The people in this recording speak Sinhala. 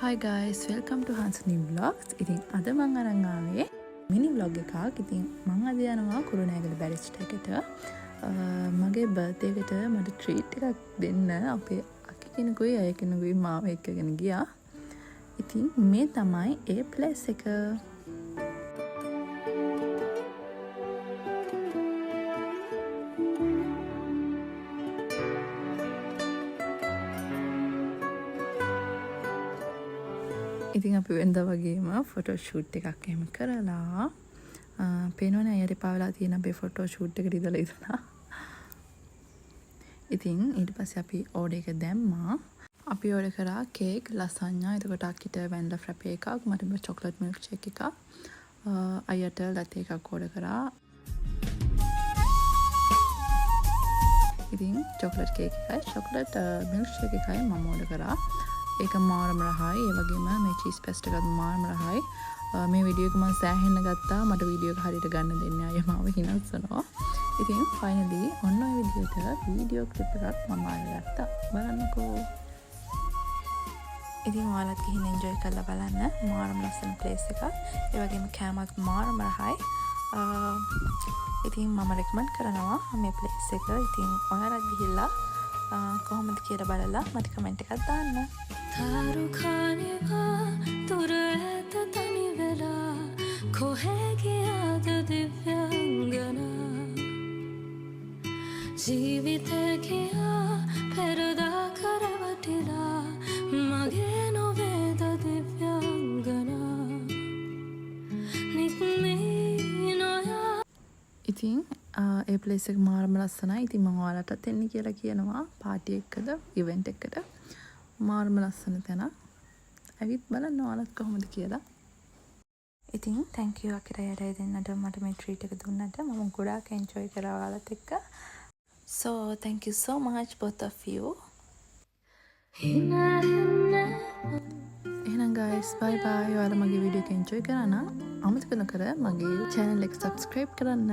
Hi guys, welcome to Hans new vlogs. ඉතින් අද මම අරන් ආවේ මිනි vlog එකක්. ඉතින් මම අද යනවා කුරුණෑගල බැරිස්ට් එකට. මගේ බර්ත්ඩේ එකට මට ට්‍රීට් එකක් දෙන්න අපේ අක්කි කෙනෙකුයි අය කෙනෙකුයි මාව එක්කගෙන ගියා. ඉතින් මේ තමයි ඒ ප්ලේස් එක. ඉතින් අපි වෙනදා වගේම ෆොටෝ ෂූට් එකක් එහෙම කරලා පේනවනේ අයියට පාවලා තියෙන අපේ ෆොටෝ ෂූට් එකට ඉඳලා ඉතින් ඊට පස්සේ අපි ඕඩර් එක දැම්මා. අපි ඕඩර් කරා කේක් ලසඤ්ඤා, එතකොට අක්කිට වැනිලා ෆ්‍රැපේ එකක්, මට චොක්ලට් මිල්ක් ෂේක් එකක්, අයියට ලැටේ එකක් ඕඩර් කරා. ඉතින් චොක්ලට් කේක් එකයි චොක්ලට් මිල්ක් ෂේක් එකයි මම ඕඩර් කරා. ඒක මාරම රහයි. ඒ වගේම මේ චීස් පෙස්ට් එකත් මාරම රහයි. මේ වීඩියෝ එක මම සෑහෙන්න ගත්තා. මට වීඩියෝ එක හරියට ගන්න දෙන්නේ අය මාව හිනස්සනවා. ඉතින් ෆයිනලි ඔන්න ඔය විදිහට වීඩියෝ ක්ලිප් එකක් මම අරගත්තා. බලන්නකෝ. ඉතින් ඔයාලත් ගිහින් එන්ජොයි කරලා බලන්න. මාරම ලස්සන ප්ලේස් එකක්. ඒ වගේම කෑමත් මාරම රහයි. ඉතින් මම රෙකමන්ඩ් කරනවා මේ ප්ලේස් එක. ඉතින් ඔයාලත් ගිහිල්ලා කොහොමද කියලා බලලා මට කමෙන්ට් එකක් දාන්න. तारुखानिवा तुर ऐत तनि वेला कोहे गयाद दिव्यांगना जीविते किया परदा करवटिला मगे නොවේද දිව්यांगना නික්මී නොයා. ඉතින් ඒ ප්ලේස් එක මාරම ලස්සනයි. ඉතින් මම ඔයාලටත් එන්න කියලා කියනවා පාටි එකකද ඉවෙන්ට් එකකට. මාරම ලස්සන තැන. ඇවිත් බලන්න ඔයාලත් කොහොමද කියලා. ඉතින් thank you අකිරයට දෙන්නට මට මේ ට්‍රීට් එක දුන්නට. මම ගොඩාක් එන්ජොයි කරා ඔයාලත් එක්ක. So thank you so much both of you. එහෙනම් guys bye bye. ඔයාලා මගේ වීඩියෝ එක එන්ජොයි කරා නම් අමතක නොකර මගේ channel එක subscribe කරන්න.